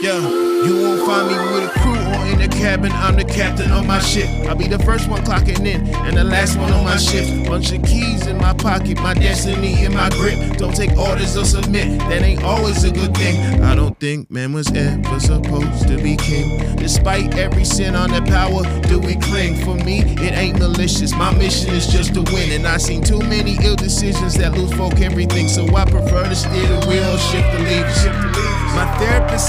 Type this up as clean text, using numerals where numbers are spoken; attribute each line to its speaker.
Speaker 1: Yeah, you won't find me with a crew or in the cabin. I'm the captain of my ship. I'll be the first one clocking in and the last one on my shift. Bunch of keys in my pocket, my destiny in my grip. Don't take orders or submit, that ain't always a good thing. I don't think man was ever supposed to be king. Despite every sin on the power, do we cling? For me, it ain't malicious. My mission is just to win. And I seen too many ill decisions that lose folk everything. So I prefer to steer the wheel, shift the lead. My therapist